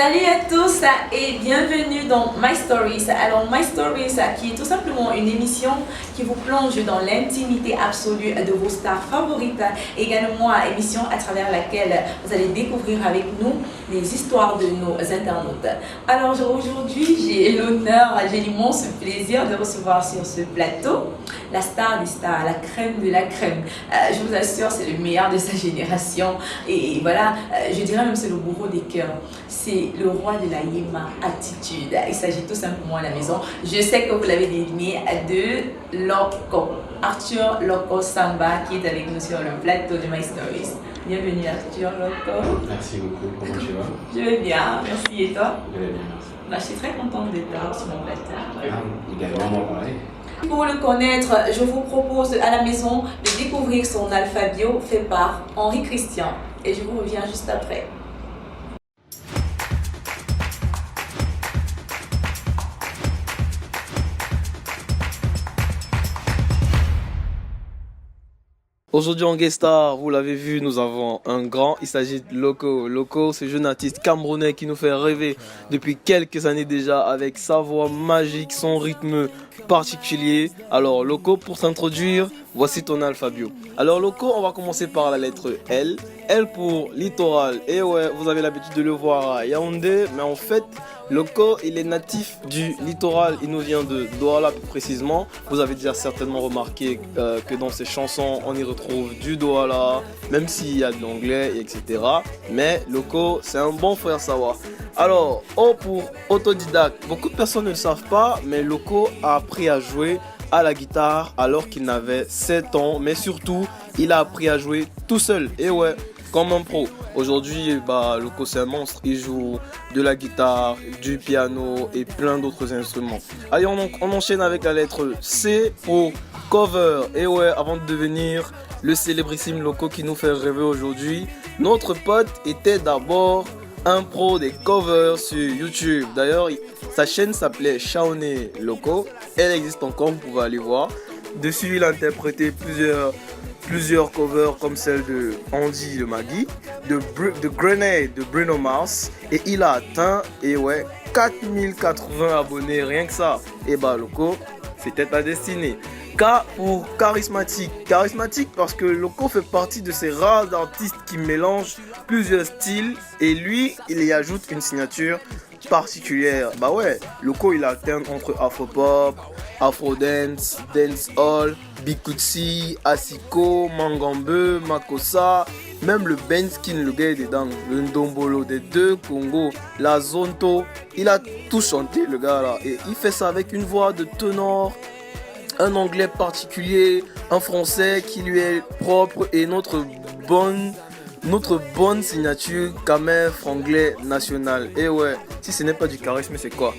Salut à tous et bienvenue dans My Stories. Alors My Stories qui est tout simplement une émission qui vous plonge dans l'intimité absolue de vos stars favorites. Également émission à travers laquelle vous allez découvrir avec nous les histoires de nos internautes. Alors aujourd'hui j'ai l'honneur, j'ai l'immense plaisir de recevoir sur ce plateau la star des stars, la crème de la crème. Je vous assure c'est le meilleur de sa génération et voilà, je dirais même c'est le bourreau des cœurs. C'est le roi de la Yema attitude. Il s'agit tout simplement à la maison. Je sais que vous l'avez deviné, de Loco. Arthur Loco Samba qui est avec nous sur le plateau de My Stories. Bienvenue Arthur Loco. Merci beaucoup. Comment tu vas? Je vais bien, merci. Et toi? Je vais bien, merci. Je suis très contente d'être là sur mon plateau. Également, pareil. Pour le connaître, je vous propose à la maison de découvrir son alphabio fait par Henri Christian. Et je vous reviens juste après. Aujourd'hui en guest star, vous l'avez vu, nous avons un grand, il s'agit de Loco. Loco, ce jeune artiste camerounais qui nous fait rêver depuis quelques années déjà avec sa voix magique, son rythme particulier. Alors Loco, pour s'introduire, voici ton alphabio. Alors Loco, on va commencer par la lettre L. L pour littoral. Et ouais, vous avez l'habitude de le voir à Yaoundé, mais en fait, Loco, il est natif du littoral, il nous vient de Douala plus précisément. Vous avez déjà certainement remarqué que dans ses chansons, on y retrouve du Douala, même s'il y a de l'anglais, etc. Mais Loco, c'est un bon frère Sawa. Alors, O pour autodidacte. Beaucoup de personnes ne le savent pas, mais Loco a appris à jouer à la guitare alors qu'il n'avait 7 ans. Mais surtout, il a appris à jouer tout seul. Et ouais, comme un pro. Aujourd'hui, Loco c'est un monstre. Il joue de la guitare, du piano et plein d'autres instruments. Allez, on enchaîne avec la lettre C pour cover. Et ouais, avant de devenir le célébrissime Loco qui nous fait rêver aujourd'hui, notre pote était d'abord un pro des covers sur YouTube. D'ailleurs, sa chaîne s'appelait Shaoné Loco. Elle existe encore, vous pouvez aller voir. Dessus, il a interprété plusieurs covers comme celle de Andy de Maggie, de Grenade de Bruno Mars, et il a atteint 4080 abonnés, rien que ça. Et Loco, c'était ta destinée. K pour charismatique. Charismatique parce que Loco fait partie de ces rares artistes qui mélangent plusieurs styles et lui, il y ajoute une signature particulière. Loco il alterne entre afropop, afrodance, dancehall, bikutsi, asiko, mangambe, makossa, même le benskin, le gars est dedans, le ndombolo des deux Congo, la zonto, il a tout chanté le gars là et il fait ça avec une voix de ténor, un anglais particulier, un français qui lui est propre et notre bonne signature Kamer franglais national. Et ouais, si ce n'est pas du charisme, c'est quoi?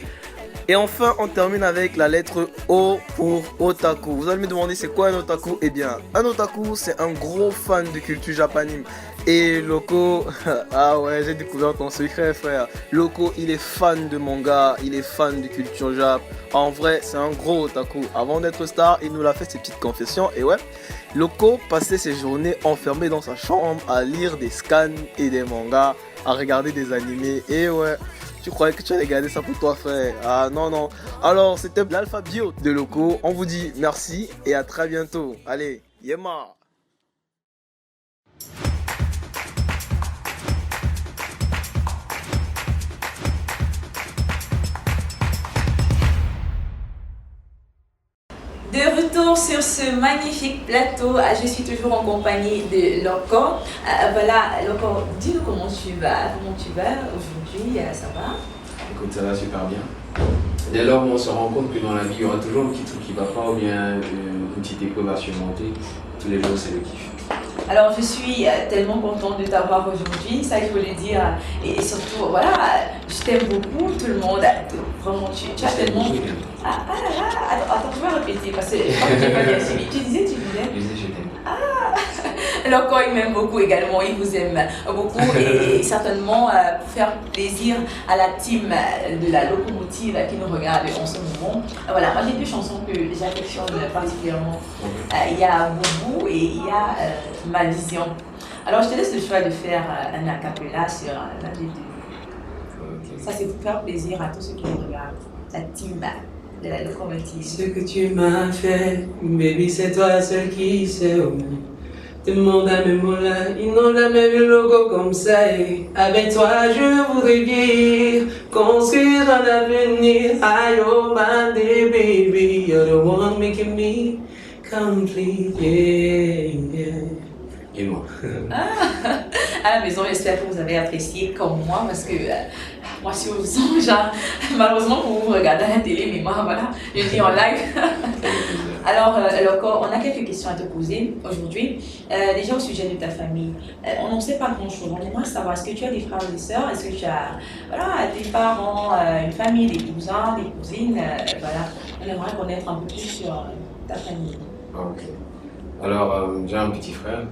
Et enfin, on termine avec la lettre O pour otaku. Vous allez me demander c'est quoi un otaku? Eh bien, un otaku, c'est un gros fan de culture japanime. Et Loco, ah ouais, j'ai découvert ton secret, frère. Loco, il est fan de manga, il est fan de culture jap. En vrai, c'est un gros otaku. Avant d'être star, il nous a fait ses petites confessions. Et ouais, Loco passait ses journées enfermé dans sa chambre à lire des scans et des mangas, à regarder des animés. Et ouais, tu croyais que tu allais garder ça pour toi, frère? Ah non. Alors, c'était l'alphabio de Loco. On vous dit merci et à très bientôt. Allez, Yema! De retour sur ce magnifique plateau, je suis toujours en compagnie de Loco. Loco, dis-nous comment tu vas aujourd'hui, ça va? Écoute, ça va super bien. Dès lors où on se rend compte que dans la vie, il y aura toujours un petit truc qui va pas ou bien une petite épreuve à surmonter, tous les jours, c'est le kiff. Alors, je suis tellement contente de t'avoir aujourd'hui, ça je voulais dire. Et surtout, je t'aime beaucoup, tout le monde. Vraiment, tu as tellement... Attends, je vais répéter parce que je crois que tu n'as pas bien suivi. Tu disais, tu disais? Je disais, je t'aime. Alors, quand il m'aime beaucoup également, il vous aime beaucoup et certainement pour faire plaisir à la team de la locomotive qui nous regarde en ce moment. Voilà, moi j'ai deux chansons que j'affectionne particulièrement. Il y a Boubou et il y a Ma Vision. Alors, je te laisse le choix de faire un a cappella sur l'un des deux. Ok. Ça, c'est pour faire plaisir à tous ceux qui nous regardent. La team de la locomotive. Ce que tu m'as fait, baby, c'est toi seul qui sais. Demande à mes mots-là, ils n'ont jamais vu le logo comme ça. Et avec toi, je voudrais vivre, construire un avenir. I oh my day, baby, you're the one making me complete, yeah. Et moi. À la maison, j'espère que vous avez apprécié comme moi parce que moi, je suis au son, genre, malheureusement, pour vous regarder à la télé, mais moi, voilà, je dis en live. Alors, Loco, on a quelques questions à te poser aujourd'hui. Déjà au sujet de ta famille, on n'en sait pas grand-chose. On aimerait savoir, est-ce que tu as des frères et des sœurs? Est-ce que tu as des parents, une famille, des cousins, des cousines? Voilà, on aimerait connaître un peu plus sur ta famille. Ok. Alors, j'ai un petit frère.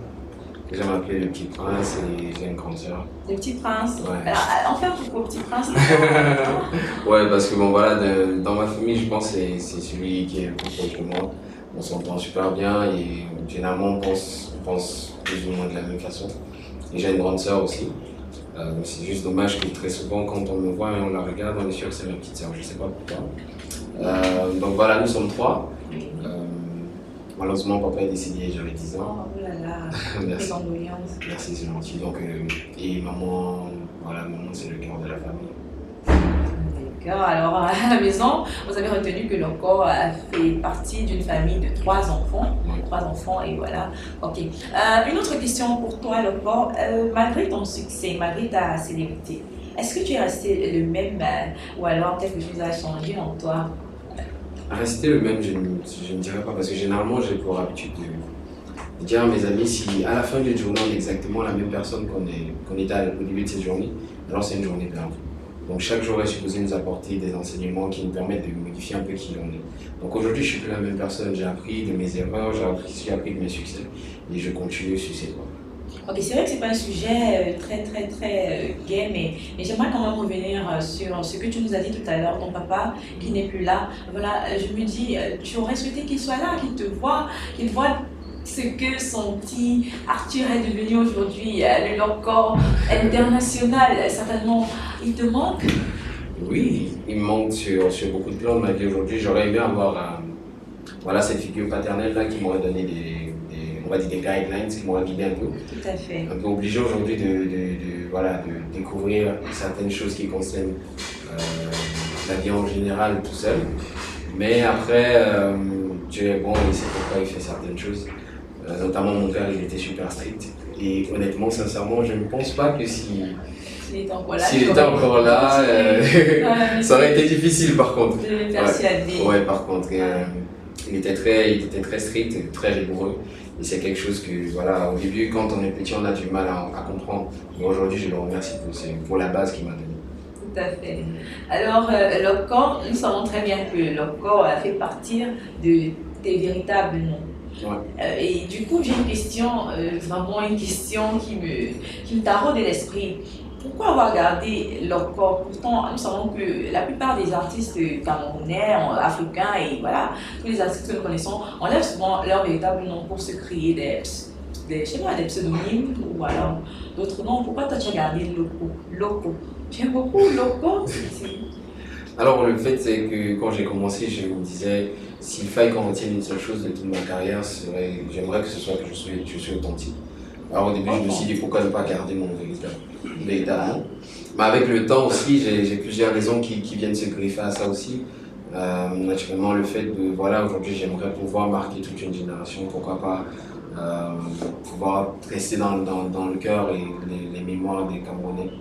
J'ai m'appelé le Petit Prince et j'ai une grande sœur. Le Petit Prince. Ouais. Alors, en fait, pourquoi le Petit Prince? Ouais, parce que bon, voilà, dans ma famille, je pense que c'est celui qui est le plus proche de moi. On s'entend super bien et généralement, on pense plus ou moins de la même façon. Et j'ai une grande sœur aussi. C'est juste dommage que très souvent, quand on me voit et on la regarde, on est sûr que c'est ma petite sœur. Je ne sais pas pourquoi. Donc voilà, nous sommes 3. Malheureusement, papa est décédé, j'avais 10 ans. Oh là là, Merci. condoléances. Merci, c'est gentil. Donc, et maman, voilà, maman, c'est le cœur de la famille. D'accord, alors à la maison, vous avez retenu que Loco a fait partie d'une famille de 3 enfants. Ouais. 3 enfants, et voilà. Ok. Une autre question pour toi, Loco. Malgré ton succès, malgré ta célébrité, est-ce que tu es resté le même ou alors quelque chose a changé en toi? Rester le même, je ne dirais pas, parce que généralement, j'ai pour habitude de dire à mes amis, si à la fin d'une journée, on est exactement la même personne qu'on était au début de cette journée, alors c'est une journée perdue. Donc chaque jour est supposé nous apporter des enseignements qui nous permettent de modifier un peu qui l'on est. Donc aujourd'hui, je ne suis plus la même personne, j'ai appris de mes erreurs, j'ai appris de mes succès, et je continue sur ces voies. Ok, c'est vrai que c'est pas un sujet très gai, mais j'aimerais quand même revenir sur ce que tu nous as dit tout à l'heure, ton papa qui n'est plus là. Voilà, je me dis, tu aurais souhaité qu'il soit là, qu'il voit ce que son petit Arthur est devenu aujourd'hui, le Loco international. Certainement, il te manque? Oui, il me manque sur beaucoup de plans de ma vie aujourd'hui. J'aurais aimé avoir voilà, cette figure paternelle-là qui m'aurait donné on va dire des guidelines, qui m'aurait guidé un peu. Tout à fait. Un peu obligé aujourd'hui de découvrir certaines choses qui concernent la vie en général tout seul. Mais après, Dieu est bon, il sait pourquoi il fait certaines choses. Notamment mon père, il était super strict. Et honnêtement, sincèrement, je ne pense pas que s'il était encore là, ça aurait été difficile par contre. De le persuader. Ouais, par contre. Il était très strict, très rigoureux. Et c'est quelque chose que, voilà, au début, quand on est petit, on a du mal à comprendre. Mais aujourd'hui, je le remercie pour la base qu'il m'a donnée. Tout à fait. Alors, Loco, nous savons très bien que Loco a fait partie de tes véritables noms. Ouais. Et du coup, j'ai une question, vraiment une question qui me taraude de l'esprit. Pourquoi avoir gardé Loco? Pourtant, nous savons que la plupart des artistes camerounais, africains et voilà, tous les artistes que nous connaissons, enlèvent souvent leur véritable nom pour se créer des pseudonymes ou alors d'autres noms. Pourquoi toi tu as gardé Loco? Tu aimes beaucoup Loco? Alors, le fait, c'est que quand j'ai commencé, je me disais, s'il fallait qu'on retienne une seule chose de toute ma carrière, j'aimerais que ce soit que je suis authentique. Alors au début, je me suis dit pourquoi ne pas garder mon véritable nom. Mais avec le temps aussi, j'ai plusieurs raisons qui viennent se greffer à ça aussi. Naturellement, le fait de, voilà, aujourd'hui, j'aimerais pouvoir marquer toute une génération, pourquoi pas pouvoir rester dans le cœur et les mémoires des Camerounais.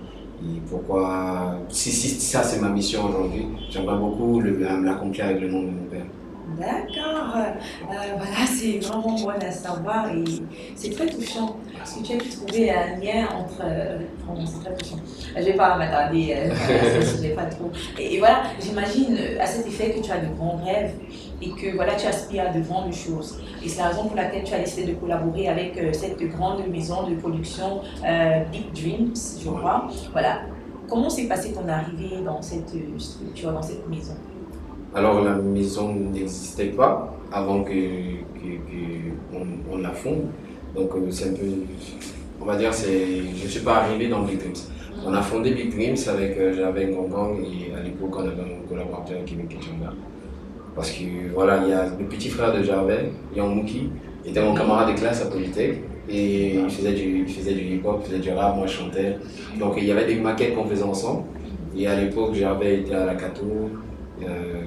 Et pourquoi, si ça c'est ma mission aujourd'hui, j'aimerais beaucoup l'accomplir avec le nom de mon père. D'accord, voilà, c'est vraiment bon à savoir et c'est très touchant parce que tu as pu trouver un lien entre. C'est très touchant. Je ne vais pas m'attarder à ce sujet, pas trop. Et voilà, j'imagine à cet effet que tu as de grands rêves et que voilà, tu aspires à de grandes choses. Et c'est la raison pour laquelle tu as décidé de collaborer avec cette grande maison de production Big Dreams, je crois. Voilà. Comment s'est passée ton arrivée dans cette structure, dans cette maison? Alors la maison n'existait pas avant qu'on la fonde. Donc c'est un peu, on va dire, je ne suis pas arrivé dans Big Dreams. On a fondé Big Dreams avec Gervais Ngongang et à l'époque on avait un collaborateur Kevin Ketchamba. Parce que voilà, il y a le petit frère de Gervais, Yang Mouki, qui était mon camarade de classe à Polytech. Et il faisait du hip-hop, il faisait du rap, moi je chantais. Donc il y avait des maquettes qu'on faisait ensemble. Et à l'époque, Gervais était à la Cato,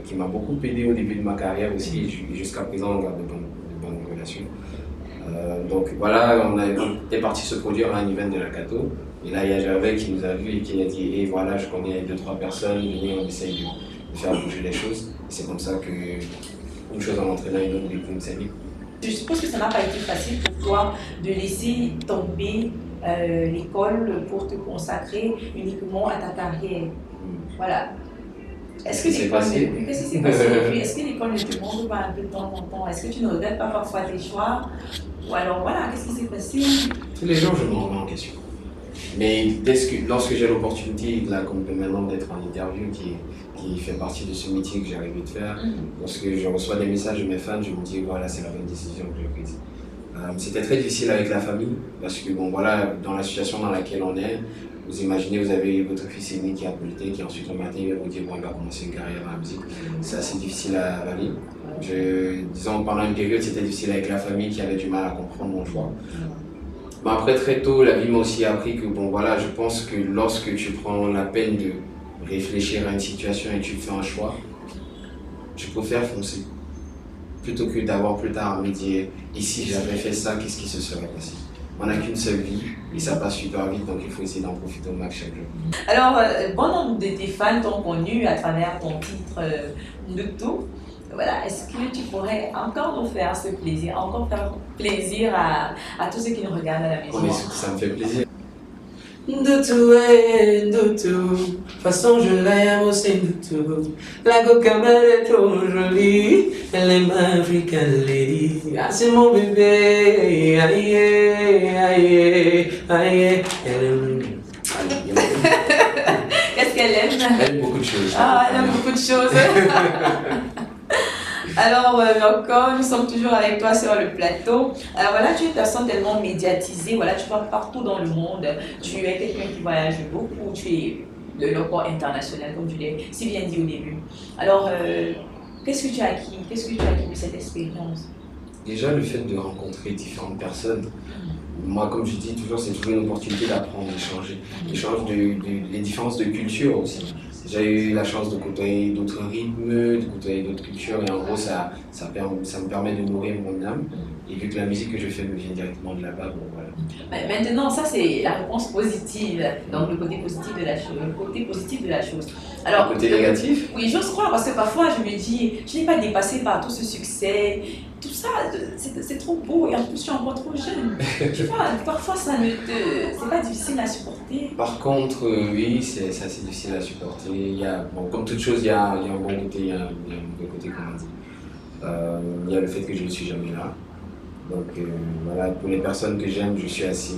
qui m'a beaucoup aidé au début de ma carrière aussi. Et jusqu'à présent, on garde de bonnes relations. Donc voilà, on était parti se produire à un event de la Cato. Et là, il y a Gervais qui nous a vus et qui a dit hey, voilà, je connais 2-3 personnes, venez, on essaye de faire bouger les choses. C'est comme ça qu'une chose en entraînant une autre, des s'est mis. Je suppose que ça n'a pas été facile pour toi de laisser tomber l'école pour te consacrer uniquement à ta carrière. Voilà. Est-ce que Qu'est-ce qui s'est passé? Qu'est-ce qui s'est passé? Est-ce que l'école ne te manque pas un peu de temps en temps? Est-ce que tu ne regrettes pas parfois tes choix? Ou alors voilà, qu'est-ce qui s'est passé? Tous les jours, je me remets en question. Mais lorsque j'ai l'opportunité, là, comme maintenant, d'être en interview, qui fait partie de ce métier que j'ai arrivé de faire, lorsque je reçois des messages de mes fans, je me dis voilà, c'est la bonne décision que j'ai prise. C'était très difficile avec la famille, parce que bon, voilà, dans la situation dans laquelle on est, vous imaginez, vous avez votre fils aîné qui est à Polytech, qui ensuite le matin il va vous dire bon, il va commencer une carrière dans la musique. C'est assez difficile à avaler. Disons, pendant une période, c'était difficile avec la famille qui avait du mal à comprendre mon choix. Mais après, très tôt, la vie m'a aussi appris que bon, voilà, je pense que lorsque tu prends la peine de réfléchir à une situation et tu fais un choix, tu préfères foncer. Plutôt que d'avoir plus tard à me dire et si j'avais fait ça, qu'est-ce qui se serait passé? On n'a qu'une seule vie et ça passe super vite, donc il faut essayer d'en profiter au max chaque jour. Alors, bon nombre de tes fans t'ont connu à travers ton titre Nuto. Voilà, est-ce que tu pourrais encore nous faire ce plaisir, encore faire plaisir à tous ceux qui nous regardent à la maison? Mais ça me fait plaisir. Ndutu, façon je l'aime aussi Ndutu. La Gocamel est trop jolie, elle est ma African lady. Ah, c'est mon bébé, aïe, aïe, aïe, elle aime. Qu'est-ce qu'elle aime? Elle aime beaucoup de choses. Ah, elle aime beaucoup de choses. Alors, encore, nous sommes toujours avec toi sur le plateau. Alors voilà, tu es une personne tellement médiatisée, voilà, tu vas partout dans le monde. Tu es quelqu'un qui voyage beaucoup, tu es le loco international, comme tu l'as si bien dit au début. Alors, qu'est-ce que tu as acquis? Qu'est-ce que tu as acquis de cette expérience? Déjà, le fait de rencontrer différentes personnes, moi, comme je dis toujours, c'est toujours une opportunité d'apprendre, d'échanger. Les différences de culture aussi. J'ai eu la chance de côtoyer d'autres rythmes, de côtoyer d'autres cultures, et en gros, ça me permet de nourrir mon âme. Et vu que la musique que je fais me vient directement de là-bas, bon voilà. Maintenant, ça c'est la réponse positive, donc le côté positif de la chose. Le côté positif de la chose. Alors, le côté négatif? Oui, j'ose croire, parce que parfois je me dis, je n'ai pas dépassé par tout ce succès, tout ça, c'est trop beau, et en plus je suis encore trop jeune. Tu vois, parfois ça c'est pas difficile à supporter. Par contre, oui, c'est assez difficile à supporter. Bon, comme toute chose, il y a un bon côté, il y a un mauvais côté, comme on dit. Il y a le fait que je ne suis jamais là. Donc voilà, pour les personnes que j'aime, je suis assez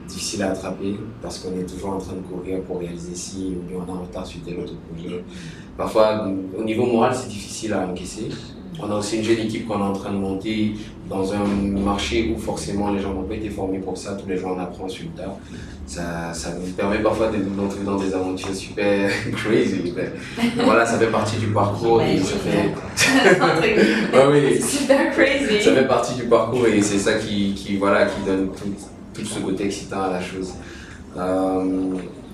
difficile à attraper parce qu'on est toujours en train de courir pour réaliser ci, ou bien on est en retard sur tel autre projet. Parfois, au niveau moral, c'est difficile à encaisser. On a aussi une jeune équipe qu'on est en train de monter dans un marché où forcément les gens n'ont pas été formés pour ça, tous les jours on apprend sur le tas. Ça nous permet parfois de nous entrer dans des aventures super crazy. Voilà, ça fait partie du parcours et ça fait... oui. Super crazy. Ça fait partie du parcours et c'est ça qui donne tout ce côté excitant à la chose.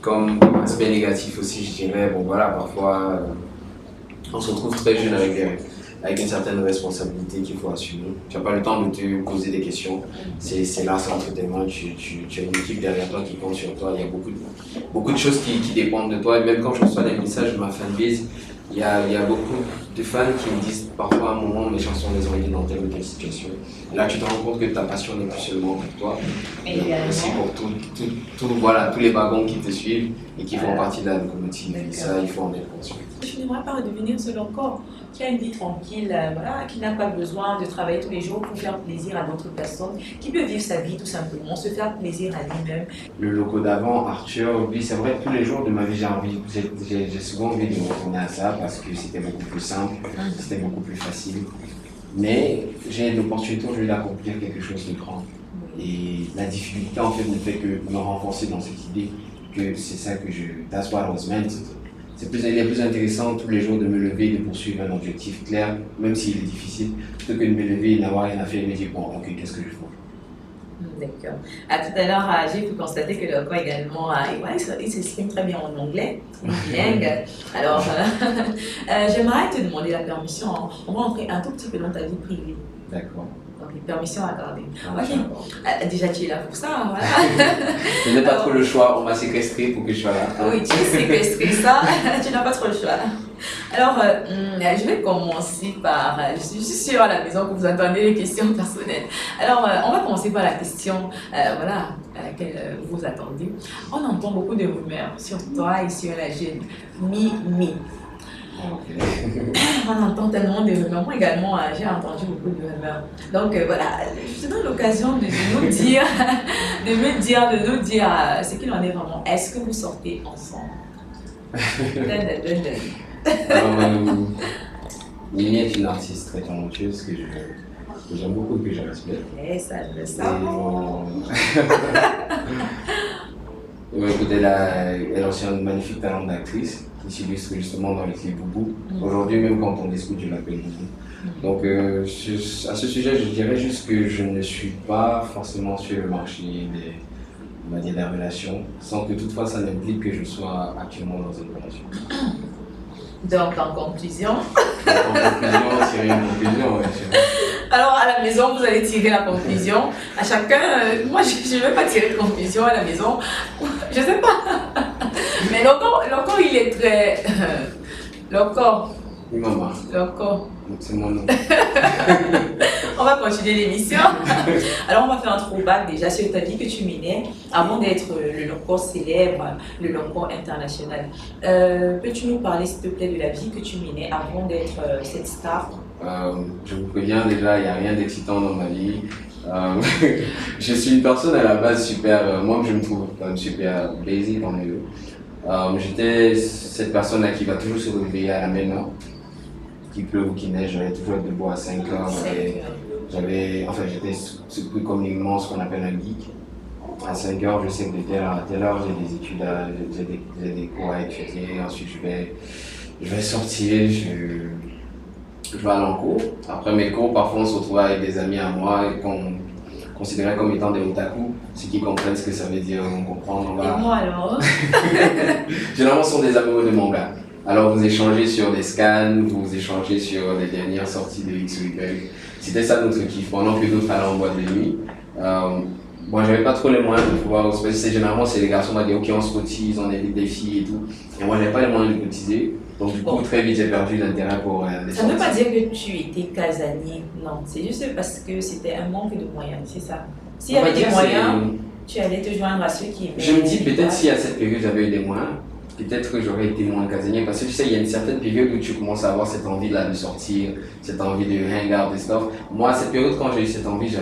Comme aspect négatif aussi, je dirais, bon voilà, parfois on se retrouve très jeune avec une certaine responsabilité qu'il faut assumer. Tu n'as pas le temps de te poser des questions. C'est là, c'est entre tes mains. Tu as une équipe derrière toi qui compte sur toi. Il y a beaucoup de choses qui dépendent de toi. Et même quand je reçois des messages de ma fanbase, il y a beaucoup de fans qui me disent parfois à un moment mes chansons les ont aidés dans telle ou telle situation. Et là, tu te rends compte que ta passion n'est plus seulement pour toi, mais aussi pour tous les wagons qui te suivent et qui font partie de la locomotive. Et ça, il faut en être conscient. Je n'aimerais pas redevenir seul encore, qui a une vie tranquille, voilà, qui n'a pas besoin de travailler tous les jours pour faire plaisir à d'autres personnes, qui peut vivre sa vie tout simplement, se faire plaisir à lui-même. Le loco d'avant, Arthur, oui, c'est vrai, tous les jours de ma vie, j'ai souvent envie de me retourner à ça parce que c'était beaucoup plus simple, c'était beaucoup plus facile. Mais j'ai l'opportunité aujourd'hui d'accomplir quelque chose de grand. Et la difficulté, en fait, ne fait que me renforcer dans cette idée que c'est ça que that's what I was meant. Il est plus intéressant tous les jours de me lever et de poursuivre un objectif clair, même s'il est difficile, plutôt que de me lever et n'avoir rien à faire et me dire, bon, ok, qu'est-ce que je fais? D'accord. Tout à l'heure, j'ai pu constater que Loco également, il s'exprime très bien en anglais, bilingue. Alors, j'aimerais te demander la permission. On va entrer un tout petit peu dans ta vie privée. D'accord. Donc, permission accordée. Ok. Déjà, tu es là pour ça, voilà. Je n'ai pas trop le choix, on m'a séquestré pour que je sois là. Oui, tu es séquestré, ça, tu n'as pas trop le choix. Alors, je vais commencer par, je suis sûre à la maison que vous attendez les questions personnelles. Alors, on va commencer par la question, voilà, à laquelle vous attendez. On entend beaucoup de rumeurs sur toi et sur la jeune Mimi. Okay. On entend tellement de rumeurs. Moi également, j'ai entendu beaucoup de rumeurs. Donc voilà, je te donne l'occasion de nous dire, de nous dire ce qu'il en est vraiment. Est-ce que vous sortez ensemble? Alors, Mimi est une artiste très talentueuse que j'aime beaucoup et que je respecte. Et ça, je le sais. Écoute, elle a aussi un magnifique talent d'actrice qui s'illustre justement dans les clips Boubou. Aujourd'hui, même quand on discute, je l'appelle Boubou. Donc, à ce sujet, je dirais juste que je ne suis pas forcément sur le marché des relations, sans que toutefois ça n'implique que je sois actuellement dans une relation. Donc, en conclusion. En conclusion, tirer une conclusion, ouais. Alors, à la maison, vous allez tirer la conclusion. À chacun, moi, je ne vais pas tirer de conclusion à la maison. Je ne sais pas. Mais Loco, il est très. Loco. Oui, maman. Loco. C'est mon nom. On va continuer l'émission. Alors, on va faire un throwback déjà sur ta vie que tu menais avant d'être le Loco célèbre, le Loco international. Peux-tu nous parler, s'il te plaît, de la vie que tu menais avant d'être cette star? Je vous préviens déjà, il n'y a rien d'excitant dans ma vie. Je suis une personne à la base super, moi je me trouve comme super basic en vélo. J'étais cette personne-là qui va toujours se réveiller à la même heure, qu'il pleuve ou qu'il neige, j'allais toujours être debout à 5 heures. J'étais plus communément ce qu'on appelle un geek. À 5 heures, je sais que de telle heure à telle heure, j'ai des études, j'ai des cours à étudier. Ensuite, je vais sortir, je vais aller en cours. Après mes cours, parfois on se retrouve avec des amis à moi qu'on considérait comme étant des otaku, ceux qui comprennent ce que ça veut dire, on comprend. Et moi alors? Généralement, ce sont des amoureux de manga. Alors vous échangez sur des scans, vous échangez sur les dernières sorties de X ou Y. C'était ça notre kiff, pendant que d'autres allaient en boîte de nuit. Moi, j'avais pas trop les moyens de pouvoir généralement, c'est les garçons qui m'ont dit, ok, on se cotise, on invite des filles et tout. Et moi, j'avais pas les moyens de cotiser. Donc, du coup, très vite, j'ai perdu l'intérêt pour les Ça ne veut pas dire que tu étais casanier, non. C'est juste parce que c'était un manque de moyens, c'est ça. S'il y avait des moyens, tu allais te joindre à ceux qui aimaient. Je me dis, peut-être si à cette période, j'avais eu des moyens, peut-être que j'aurais été moins casanier. Parce que tu sais, il y a une certaine période où tu commences à avoir cette envie-là de sortir, cette envie de hang out et stuff. Moi, à cette période, quand j'ai eu cette envie,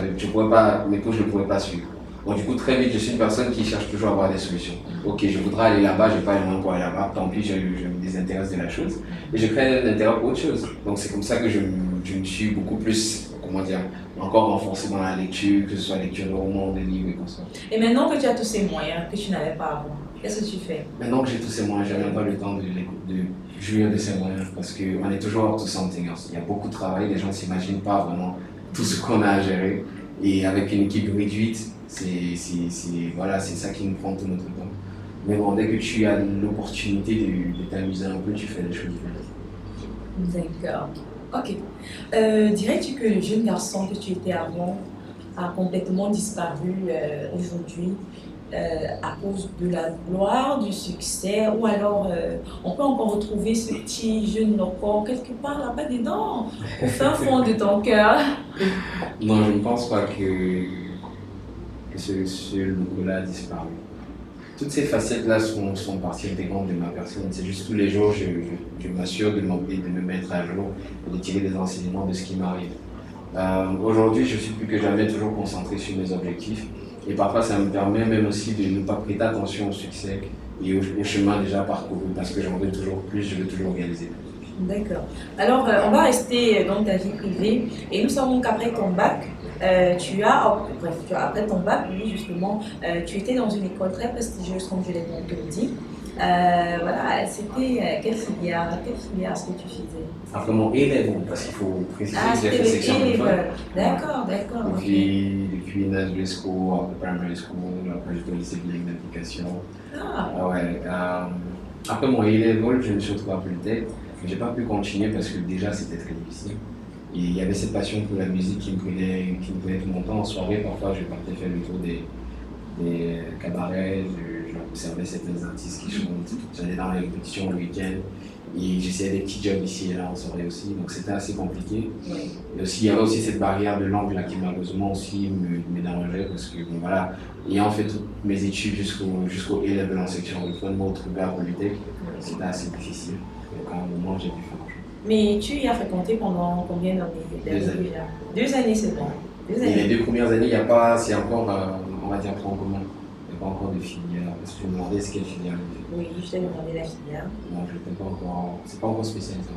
mes poches, je ne pouvais pas suivre. Donc du coup, très vite, je suis une personne qui cherche toujours à avoir des solutions. Ok, je voudrais aller là-bas, je n'ai pas les moyens pour aller là-bas, tant pis, je me désintéresse de la chose. Et je crée un intérêt pour autre chose. Donc c'est comme ça que je me suis beaucoup plus, encore renforcé dans la lecture, que ce soit lecture de romans, de livres et comme ça. Et maintenant que tu as tous ces moyens que tu n'avais pas avant, qu'est-ce que tu fais? Maintenant que j'ai tous ces moyens, je n'ai même pas le temps de jouir de ces moyens parce qu'on est toujours up to something else. Il y a beaucoup de travail, les gens ne s'imaginent pas vraiment tout ce qu'on a à gérer. Et avec une équipe réduite, c'est ça qui nous prend tout notre temps. Mais bon, dès que tu as l'opportunité de t'amuser un peu, tu fais des choses différentes. D'accord. Ok. Dirais-tu que le jeune garçon que tu étais avant a complètement disparu aujourd'hui à cause de la gloire, du succès, ou alors on peut encore retrouver ce petit jeune Loco quelque part là-bas dedans, au fin fond de ton cœur? Non, je ne pense pas que ce Loco-là a disparu. Toutes ces facettes-là sont parties intégrantes de ma personne. C'est juste tous les jours, je m'assure de me mettre à jour et de tirer des enseignements de ce qui m'arrive. Aujourd'hui, je suis plus que jamais toujours concentré sur mes objectifs. Et parfois, ça me permet même aussi de ne pas prêter attention au succès et au chemin déjà parcouru parce que j'en veux toujours plus, je veux toujours réaliser plus. D'accord. Alors, on va rester dans ta vie privée et nous savons qu'après ton bac, après ton bac, oui, justement, tu étais dans une école très prestigieuse, comme je l'ai tantôt dit. Voilà, c'était quelle filière est-ce que tu faisais? Après mon A-level, parce qu'il faut préciser Ah, que j'ai c'était fait section de le fun. D'accord, d'accord. Ok. Depuis nursery school, après primary school, après j'étais au lycée bilingue d'application. Ah, Ah ouais. Après mon A-level, je me suis retrouvé à Polytech, mais j'ai pas pu continuer parce que déjà c'était très difficile. Et il y avait cette passion pour la musique qui me prenait tout mon temps. En soirée, parfois, je partais faire le tour des cabarets, j'observais certains artistes qui chantent, j'allais dans les répétitions le week-end. Et j'essayais des petits jobs ici et là en soirée aussi, donc c'était assez compliqué. oui. Et aussi, il y avait aussi cette barrière de langue là qui malheureusement aussi me dérangeait parce que bon, voilà, ayant fait toutes mes études jusqu'au A-level en section de fun, me retrouver à Polytech, c'était assez difficile. Donc à un moment, j'ai dû faire un choix. Mais tu y as fréquenté pendant combien d'années? 2 années. Déjà 2 années, c'est bon. 2 Et les années. 2 premières années, il n'y a pas, c'est encore, on va dire, point commun. Il n'y a pas encore de filière. Parce que je me demandais ce quelle filière j'ai Oui, je t'ai demandé la filière. fait. Non, je n'étais pas encore, c'est pas encore spécialisé.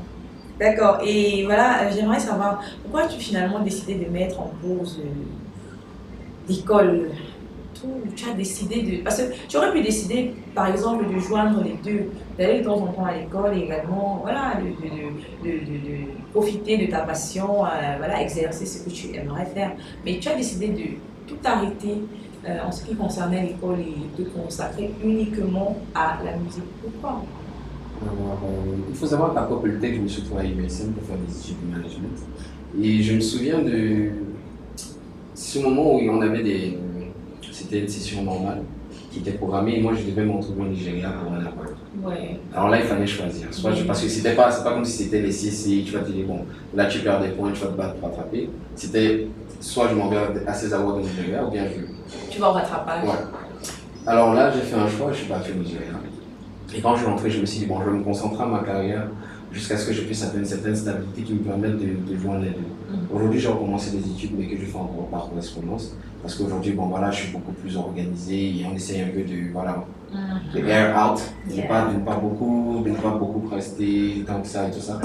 D'accord. Et voilà, j'aimerais savoir pourquoi tu as finalement décidé de mettre en pause l'école. Tu as décidé de. Parce que tu aurais pu décider, par exemple, de joindre les deux, d'aller de temps en temps à l'école et également, voilà, de profiter de ta passion, voilà, exercer ce que tu aimerais faire. Mais tu as décidé de tout arrêter en ce qui concernait l'école et de te consacrer uniquement à la musique. Pourquoi? Alors, il faut savoir qu'après Polytech, je me suis retrouvé à USM pour faire des études de management. Et je me souviens de ce moment où on avait c'était une session normale qui était programmée et moi je devais me retrouver au Nigeria pour un appel. Ouais. Alors là, il fallait choisir. Parce que c'est pas comme si c'était les CC, tu vas te dire, bon, là tu perds des points, tu vas te battre pour rattraper. C'était soit je m'en vais à ces avoirs de Nigeria ou bien Tu vas au rattrapage. Ouais. Alors là, j'ai fait un choix, je suis parti au Nigeria. Et quand je suis rentré, je me suis dit, bon, je vais me concentrer à ma carrière jusqu'à ce que je puisse atteindre une certaine stabilité qui me permette de joindre les deux. Aujourd'hui, j'ai recommencé des études, mais que je fais encore par correspondance. Parce qu'aujourd'hui, bon, voilà, je suis beaucoup plus organisé et on essaye un peu de air out, de ne pas beaucoup rester tant que ça et tout ça.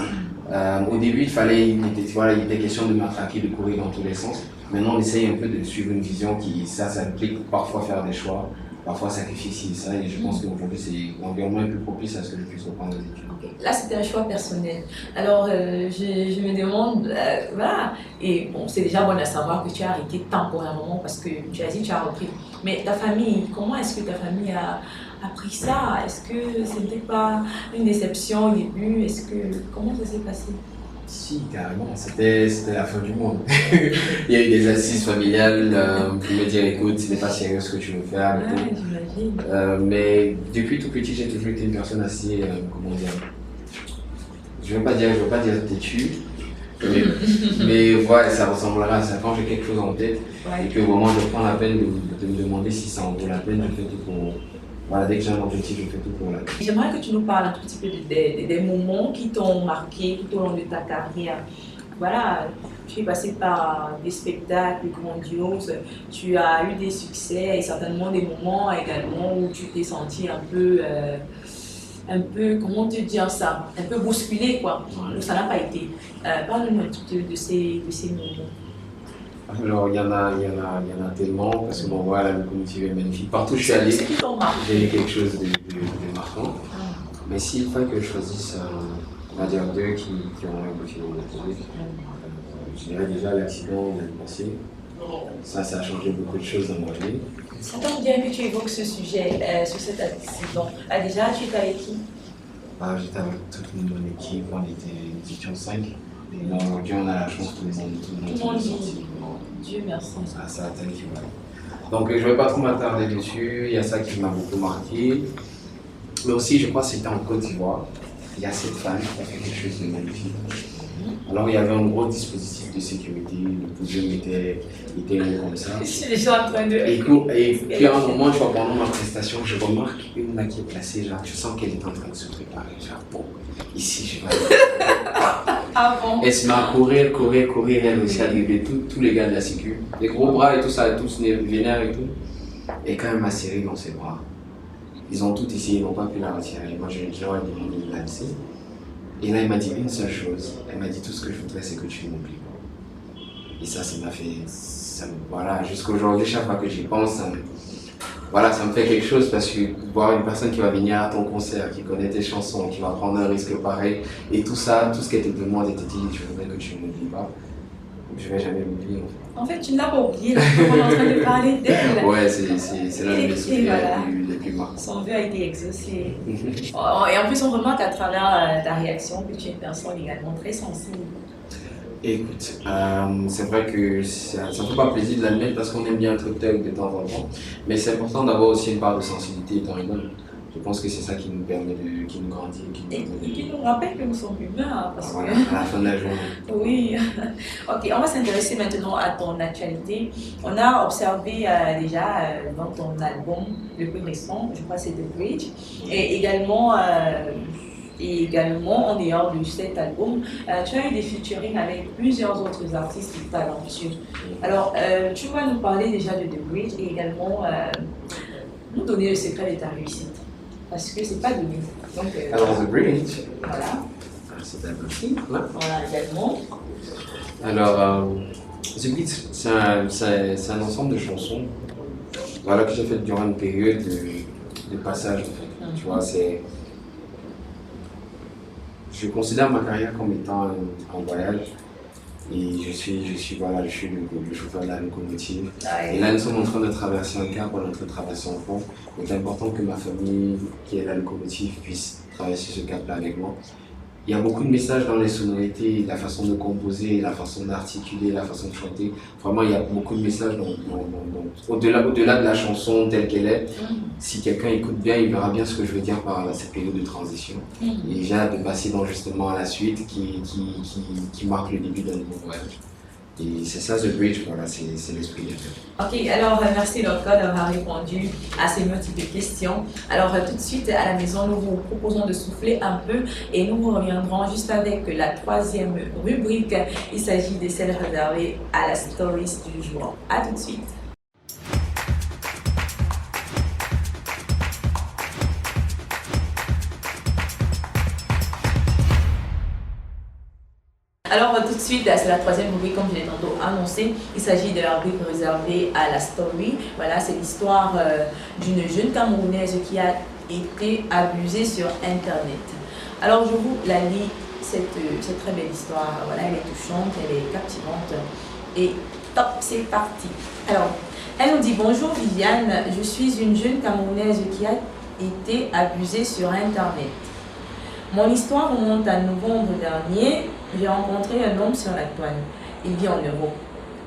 Au début, il était question de m'attraquer, de courir dans tous les sens. Maintenant, on essaye un peu de suivre une vision ça implique parfois faire des choix, parfois sacrifier ci et ça. Et je pense qu'aujourd'hui, l'environnement est plus propice à ce que je puisse reprendre les études. Okay. Là, c'était un choix personnel. Alors, je me demande, voilà, et bon, c'est déjà bon à savoir que tu as arrêté temporairement parce que tu as dit que tu as repris. Mais ta famille, comment est-ce que ta famille a pris ça? Est-ce que ce n'était pas une déception au début? Comment ça s'est passé? Si, carrément, c'était la fin du monde. Il y a eu des assises familiales pour me dire, écoute, ce n'est pas sérieux ce que tu veux faire. Ouais, j'imagine. Mais depuis tout petit, j'ai toujours été une personne assez, comment dire, je ne veux pas dire têtue, mais voilà, ça ressemblera à ça. Quand j'ai quelque chose en tête et que vraiment je prends la peine de me demander si ça en vaut la peine, je fais tout pour. Voilà, dès que j'ai un objectif, je fais tout pour la. J'aimerais que tu nous parles un tout petit peu des moments qui t'ont marqué tout au long de ta carrière. Voilà, tu es passé par des spectacles grandioses, tu as eu des succès et certainement des moments également où tu t'es senti un peu, comment te dire ça, un peu bousculé quoi, où ça n'a pas été. Parle-nous un petit peu de ces moments. Alors, il y en a tellement, parce que bon, voilà, la communauté est magnifique. Partout où je suis allé, j'ai eu quelque chose de marquant. Mais s'il fallait que je choisisse, on va dire deux qui ont révolutionné mon vie, je dirais déjà l'accident de l'année passée. Ça a changé beaucoup de choses dans ma vie. Ça tombe bien que tu évoques ce sujet, sur cet accident. Déjà, tu étais avec qui? J'étais avec toute mon équipe, on était 5. Et aujourd'hui, on a la chance, tout le monde est sorti. Dieu merci. Ça a été équivalent. Donc, je ne vais pas trop m'attarder dessus. Il y a ça qui m'a beaucoup marqué. Mais aussi, je crois que c'était en Côte d'Ivoire. Il y a cette femme qui a fait quelque chose de magnifique. Alors, il y avait un gros dispositif de sécurité. Le podium était comme ça. Je suis déjà en train de. Et puis, à un moment, tu vois, pendant ma prestation, je remarque une là qui est placée. Genre, je sens qu'elle est en train de se préparer. Genre, bon, ici, je vais aller. Ah bon? Elle se met à courir, elle aussi arriver, tous les gars de la sécu, les gros bras et tout ça, tous vénères et tout. Et quand elle m'a serré dans ses bras, ils ont tout essayé, ils n'ont pas pu la retirer. Moi, je leur ai demandé de la laisser. Et là, il m'a dit une seule chose. Elle m'a dit tout ce que je voudrais, c'est que tu ne m'oublies pas. Et ça m'a fait. Voilà, jusqu'aujourd'hui, chaque fois que j'y pense, voilà, ça me fait quelque chose parce que voir une personne qui va venir à ton concert, qui connaît tes chansons, qui va prendre un risque pareil, et tout ça, tout ce qu'elle te demande, elle te dit, je voudrais que tu ne m'oublies pas. Je ne vais jamais l'oublier. En fait, tu ne l'as pas oublié, là, on est en train de parler d'elle. Ouais, c'est l'un de mes souvenirs les plus marquants. Son vœu a été exaucé. Et en plus, on remarque à travers ta réaction que tu es une personne également très sensible. Écoute, c'est vrai que ça ne fait pas plaisir de l'admettre parce qu'on aime bien être tel de temps en temps, mais c'est important d'avoir aussi une part de sensibilité étant humain. Je pense que c'est ça qui nous permet qui nous grandit. Qui nous rappelle que nous sommes humains. Parce voilà, que... à la fin de la journée. Oui. Ok, on va s'intéresser maintenant à ton actualité. On a observé déjà dans ton album le plus récent, je crois que c'est The Bridge, et également en dehors de cet album, tu as eu des featuring avec plusieurs autres artistes talentueux. Alors, tu vas nous parler déjà de The Bridge et également nous donner le secret de ta réussite. Parce que c'est pas donné. Donc, alors, The Bridge. Voilà. C'est un petit. Voilà, également. Alors, The Bridge, c'est un ensemble de chansons voilà, que j'ai fait durant une période de passage. En fait. Tu vois, c'est. Je considère ma carrière comme étant un voyage et je suis le chauffeur de la locomotive. Et là, nous sommes en train de traverser un cap, on est en train de traverser un pont. Donc, c'est important que ma famille, qui est la locomotive, puisse traverser ce cap-là avec moi. Il y a beaucoup de messages dans les sonorités, la façon de composer, la façon d'articuler, la façon de chanter. Vraiment, il y a beaucoup de messages au-delà de la chanson telle qu'elle est. Si quelqu'un écoute bien, il verra bien ce que je veux dire par cette période de transition. Et j'ai hâte de passer justement à la suite qui marque le début d'un nouveau voyage. Et c'est ça, The Bridge, voilà, c'est l'esprit derrière. Ok, alors merci Loka d'avoir répondu à ces multiples questions. Alors tout de suite à la maison, nous vous proposons de souffler un peu et nous vous reviendrons juste avec la troisième rubrique. Il s'agit de celle réservée à la stories du jour. À tout de suite. Alors tout de suite, c'est la troisième rubrique comme je l'ai tantôt annoncé. Il s'agit de la rubrique réservée à la story. Voilà, c'est l'histoire d'une jeune Camerounaise qui a été abusée sur Internet. Alors je vous la lis, cette très belle histoire. Voilà, elle est touchante, elle est captivante. Et top, c'est parti. Alors, elle nous dit: bonjour Viviane, je suis une jeune Camerounaise qui a été abusée sur Internet. Mon histoire remonte à novembre dernier. J'ai rencontré un homme sur la toile. Il vit en Europe.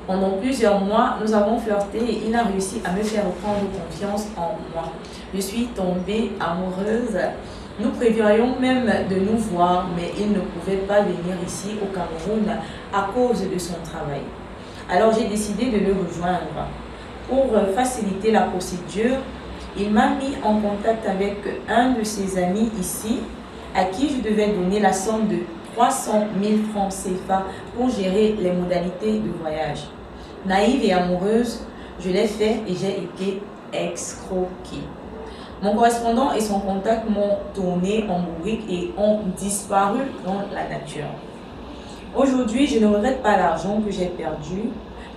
Pendant plusieurs mois, nous avons flirté et il a réussi à me faire prendre confiance en moi. Je suis tombée amoureuse. Nous prévoyions même de nous voir, mais il ne pouvait pas venir ici au Cameroun à cause de son travail. Alors j'ai décidé de le rejoindre. Pour faciliter la procédure, il m'a mis en contact avec un de ses amis ici, à qui je devais donner la somme de 300 000 francs CFA pour gérer les modalités de voyage. Naïve et amoureuse, je l'ai fait et j'ai été escroquée. Mon correspondant et son contact m'ont tourné en bourrique et ont disparu dans la nature. Aujourd'hui, je ne regrette pas l'argent que j'ai perdu,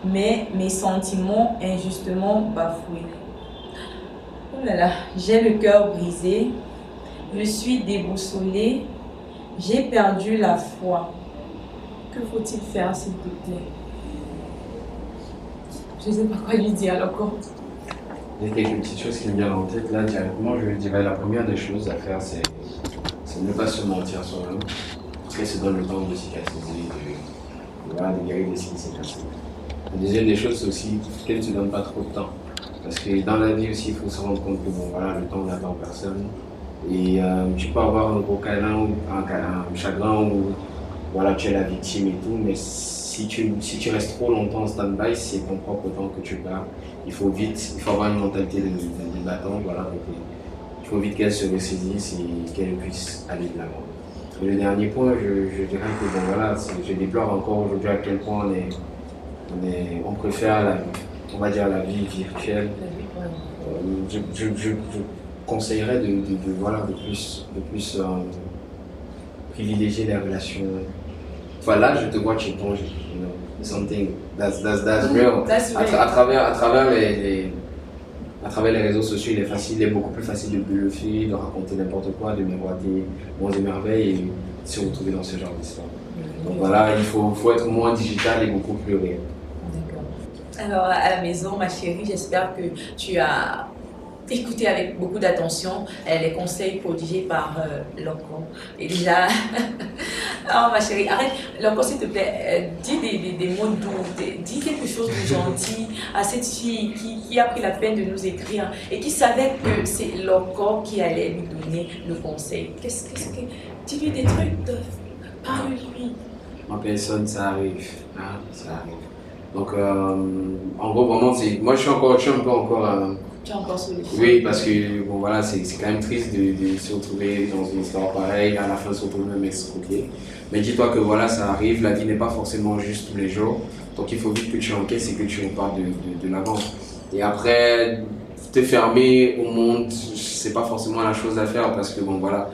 mais mes sentiments injustement bafoués. Oh là là, j'ai le cœur brisé, je suis déboussolée. J'ai perdu la foi. Que faut-il faire, s'il te plaît? Je ne sais pas quoi lui dire alors. Il y a quelques petites choses qui me viennent en tête. Là, directement, je lui dirais la première des choses à faire, c'est ne pas se mentir soi-même. Parce qu'elle se donne le temps de cicatriser, de guérir de ce qui s'est passé. La deuxième des choses, c'est aussi qu'elle ne se donne pas trop de temps. Parce que dans la vie aussi, il faut se rendre compte que le temps n'attend personne. Et tu peux avoir un gros câlin ou un chagrin où tu es la victime et tout, mais si tu restes trop longtemps en stand-by, c'est ton propre temps que tu perds. Il faut avoir une mentalité de battant, il faut vite qu'elle se ressaisisse et qu'elle puisse aller de l'avant. Et le dernier point, je dirais que je déplore encore aujourd'hui à quel point on préfère la vie virtuelle. Je conseillerais de plus privilégier les relations. Voilà, je te vois, tu éponges, you know, something that's real. That's real. À travers les réseaux sociaux, il est beaucoup plus facile de bluffer, de raconter n'importe quoi, de miroiter bons et merveilles et se retrouver dans ce genre d'histoire. Donc voilà, il faut être moins digital et beaucoup plus réel. D'accord. Alors à la maison, ma chérie, j'espère que tu as écouté avec beaucoup d'attention les conseils prodigués par Loco. Et déjà, oh ma chérie, arrête, Loco s'il te plaît, dis des mots doux, dis quelque chose de gentil à cette fille qui a pris la peine de nous écrire et qui savait que c'est Loco qui allait lui donner le conseil. Qu'est-ce que... Dis-lui des trucs, parle-lui. En personne, ça arrive. Hein, ça arrive. Donc, en gros, vraiment, moi je suis un peu encore. Tu es encore solide. Oui, parce que bon, voilà, c'est quand même triste de se retrouver dans une histoire pareille, à la fin de se retrouver même escroqué. Mais dis-toi que voilà, ça arrive, la vie n'est pas forcément juste tous les jours. Donc il faut vite que tu encaisses et que tu repars de l'avant. Et après, te fermer au monde, c'est pas forcément la chose à faire parce que bon, voilà.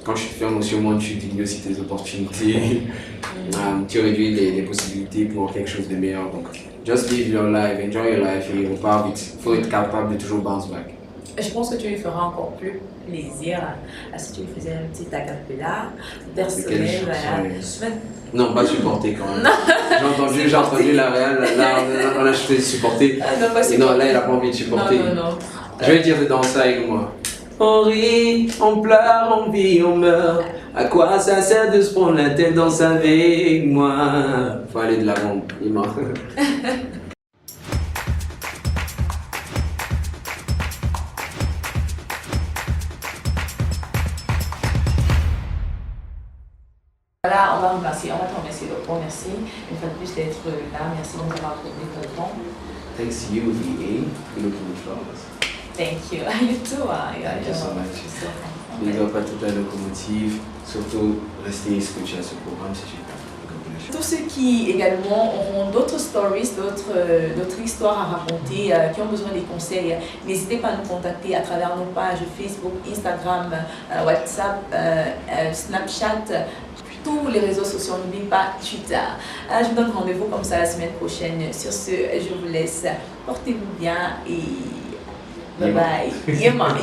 Quand tu te fermes aussi au monde, tu diminues aussi tes opportunités, tu réduis les possibilités pour quelque chose de meilleur. Donc, just live your life, enjoy your life et repars vite. Il faut être capable de toujours bounce back. Je pense que tu lui feras encore plus plaisir si tu lui faisais un petit acapella personnel. Voilà. Non, pas supporter quand même. J'ai entendu la réelle, là on a chuté supporter. Non, pas supporter. Et non, là il a pas envie de supporter. Non. Je vais dire de danser avec moi. On rit, on pleure, on vit, on meurt. À quoi ça sert de se prendre la tête dans sa vie avec moi? Faut aller de l'avant, il est mort. Voilà, on va te remercier Loco. Merci une fois de plus d'être là. Merci de nous avoir accordé ton temps. Thanks to you, VA, for looking at flowers. Thank you. You too. Thank you so much. Big up à toute la locomotive, surtout restez scotché à ce programme si j'ai pas. Tous ceux qui également auront d'autres stories, d'autres histoires à raconter, qui ont besoin des conseils, n'hésitez pas à nous contacter à travers nos pages Facebook, Instagram, WhatsApp, Snapchat, tous les réseaux sociaux, n'oubliez pas Twitter. Je vous donne rendez-vous comme ça la semaine prochaine. Sur ce, je vous laisse. Portez-vous bien et bye bye. Yéma.